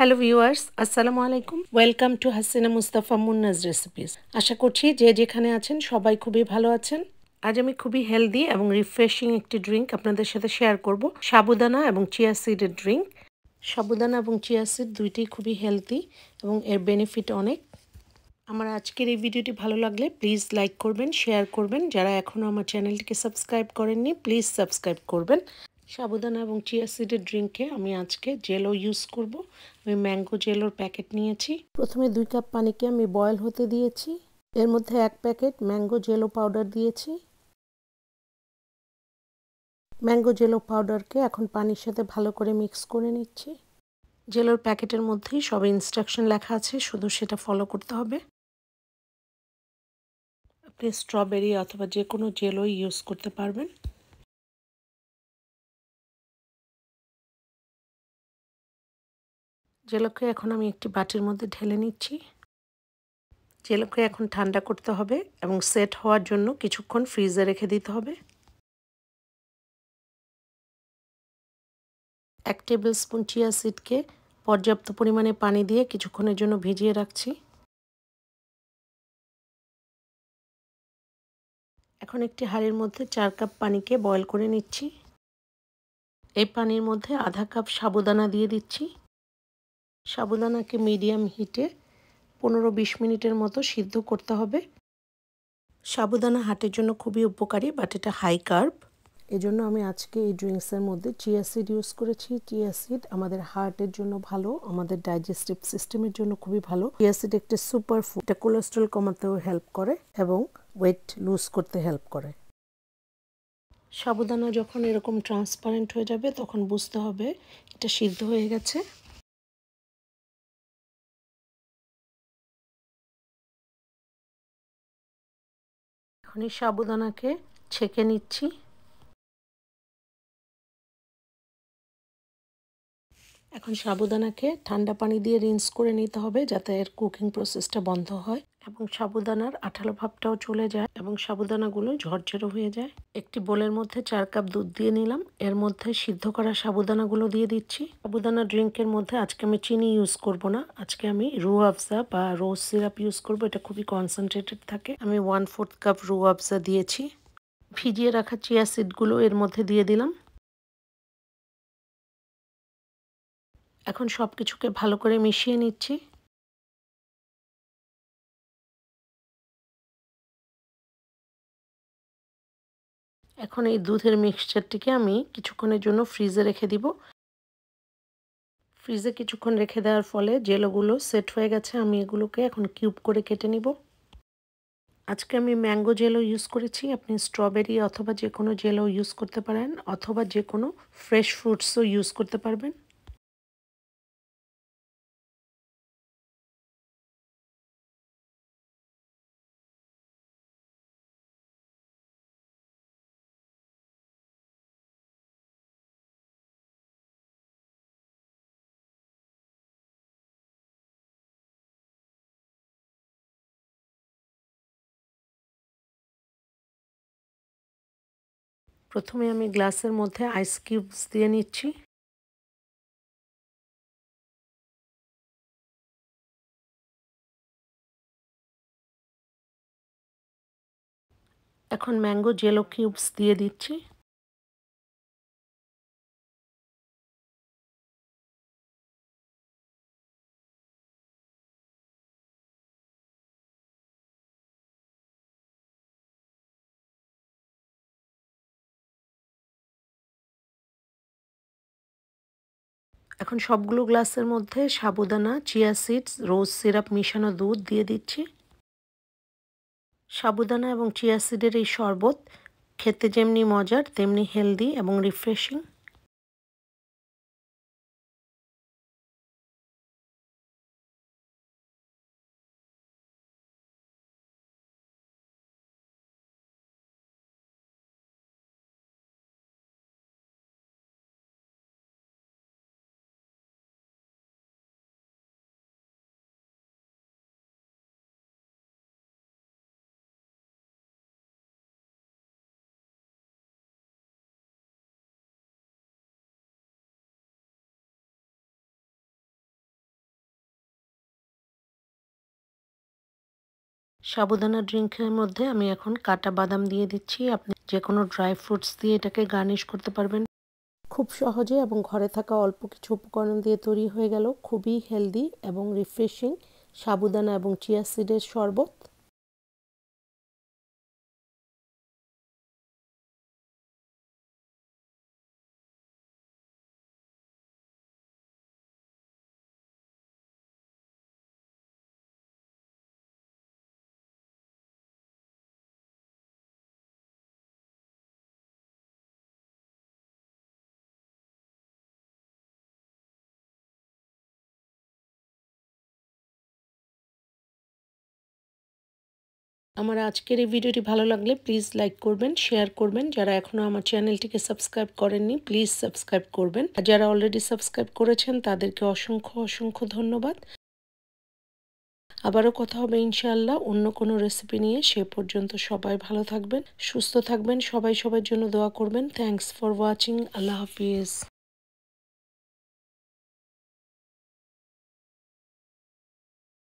Hello viewers, আসসালামু আলাইকুম। Welcome to Hasina Mustafa Munnaz recipes. আশা করছি যে যেখানে আছেন সবাই খুবই ভালো আছেন। আজ আমি খুবই হেলদি এবং রিফ্রেশিং একটি ড্রিঙ্ক আপনাদের সাথে শেয়ার করব, সাবুদানা এবং চিয়া সিডের ড্রিঙ্ক। সাবুদানা এবং চিয়া সিড দুইটাই খুবই হেলদি এবং এর বেনিফিট অনেক। আমার আজকের এই ভিডিওটি ভালো লাগলে প্লিজ লাইক করবেন, শেয়ার করবেন। যারা এখনও আমার চ্যানেলটিকে সাবস্ক্রাইব করেননি প্লিজ সাবস্ক্রাইব করবেন। সাবুদানা এবং চিয়া সিডের ড্রিঙ্কে আমি আজকে জেলো ইউজ করব। আমি ম্যাঙ্গো জেলোর প্যাকেট নিয়েছি। প্রথমে 2 কাপ পানিকে আমি বয়েল হতে দিয়েছি। এর মধ্যে 1 প্যাকেট ম্যাঙ্গো জেলো পাউডার দিয়েছি। ম্যাঙ্গো জেলো পাউডারকে এখন পানির সাথে ভালো করে মিক্স করে নিচ্ছি। জেলোর প্যাকেটের মধ্যেই সব ইনস্ট্রাকশন লেখা আছে, শুধু সেটা ফলো করতে হবে। আপনি স্ট্রবেরি অথবা যে কোনো জেলো ইউজ করতে পারবেন। জেলোকে এখন আমি একটি বাটির মধ্যে ঢেলে নিচ্ছি। জেলোকে এখন ঠান্ডা করতে হবে এবং সেট হওয়ার জন্য কিছুক্ষণ ফ্রিজে রেখে দিতে হবে। 1 টেবিল স্পুন চিয়া সিডকে পর্যাপ্ত পরিমাণে পানি দিয়ে কিছুক্ষণের জন্য ভিজিয়ে রাখছি। এখন একটি হাঁড়ির মধ্যে 4 কাপ পানিকে বয়েল করে নিচ্ছি। এই পানির মধ্যে আধা কাপ সাবুদানা দিয়ে দিচ্ছি। সাবুদানাকে মিডিয়াম হিটে 15-20 মিনিটের মতো সিদ্ধ করতে হবে। সাবুদানা হার্টের জন্য খুবই উপকারী, বাট এটা হাই কার্ব। এজন্য আমি আজকে এই ড্রিঙ্কসের মধ্যে চিয়া সিড ইউজ করেছি। চিয়া সিড আমাদের হার্টের জন্য ভালো, আমাদের ডাইজেস্টিভ সিস্টেমের জন্য খুবই ভালো। চিয়া সিড একটা সুপার ফুড, এটা কোলেস্ট্রল কমাতেও হেল্প করে এবং ওয়েট লুজ করতে হেল্প করে। সাবুদানা যখন এরকম ট্রান্সপারেন্ট হয়ে যাবে তখন বুঝতে হবে এটা সিদ্ধ হয়ে গেছে। এখন এই সাবুদানাকে ছেঁকে নিচ্ছি। এখন সাবুদানাকে ঠান্ডা পানি দিয়ে রিন্স করে নিতে হবে যাতে এর কুকিং প্রসেসটা বন্ধ হয় এবং সাবুদানার আঠালো ভাবটাও চলে যায় এবং সাবুদানাগুলো ঝরঝরে হয়ে যায়। একটি বোলের মধ্যে 4 কাপ দুধ দিয়ে নিলাম। এর মধ্যে সিদ্ধ করা সাবুদানাগুলো দিয়ে দিচ্ছি। সাবুদানা ড্রিঙ্কের মধ্যে আজকে আমি চিনি ইউজ করব না, আজকে আমি রুহ আফজা বা রোজ সিরাপ ইউজ করব। এটা খুবই কনসেন্ট্রেটেড থাকে। আমি 1/4 কাপ রুহ আফজা দিয়েছি। ভিজিয়ে রাখা চিয়া সিডগুলো এর মধ্যে দিয়ে দিলাম। এখন সব কিছুকে ভালো করে মিশিয়ে নিচ্ছি। এখন এই দুধের মিক্সচারটিকে আমি কিছুক্ষণের জন্য ফ্রিজে রেখে দিব। ফ্রিজে কিছুক্ষণ রেখে দেওয়ার ফলে জেলোগুলো সেট হয়ে গেছে। আমি এগুলোকে এখন কিউব করে কেটে নিব। আজকে আমি ম্যাঙ্গো জেলো ইউজ করেছি। আপনি স্ট্রবেরি অথবা যে কোনো জেলো ইউজ করতে পারেন অথবা যে কোনো ফ্রেশ ফ্রুটসও ইউজ করতে পারবেন। প্রথমে আমি গ্লাসের মধ্যে আইস কিউবস দিয়ে নিচ্ছি। এখন ম্যাঙ্গো জেলো কিউবস দিয়ে দিচ্ছি। এখন সবগুলো গ্লাসের মধ্যে সাবুদানা, চিয়া সিডস, রোজ সিরাপ মিশানো দুধ দিয়ে দিচ্ছি। সাবুদানা এবং চিয়া সিডের এই শরবত খেতে যেমনি মজার তেমনি হেলদি এবং রিফ্রেশিং। সাবুদানা ড্রিঙ্কের মধ্যে আমি এখন কাটা বাদাম দিয়ে দিচ্ছি। আপনি যে কোনো ড্রাই ফ্রুটস দিয়ে এটাকে গার্নিশ করতে পারবেন। খুব সহজে এবং ঘরে থাকা অল্প কিছু উপকরণ দিয়ে তৈরি হয়ে গেল খুবই হেলদি এবং রিফ্রেশিং সাবুদানা এবং চিয়া সিডের শরবত। আমার আজকের এই ভিডিওটি ভালো লাগলে প্লিজ লাইক করবেন, শেয়ার করবেন। যারা এখনও আমার চ্যানেলটিকে সাবস্ক্রাইব করেননি প্লিজ সাবস্ক্রাইব করবেন। আর যারা অলরেডি সাবস্ক্রাইব করেছেন তাদেরকে অসংখ্য অসংখ্য ধন্যবাদ। আবারও কথা হবে ইনশাআল্লাহ অন্য কোনো রেসিপি নিয়ে। সে পর্যন্ত সবাই ভালো থাকবেন, সুস্থ থাকবেন। সবাই সবার জন্য দোয়া করবেন। Thanks for watching. Allah Hafiz.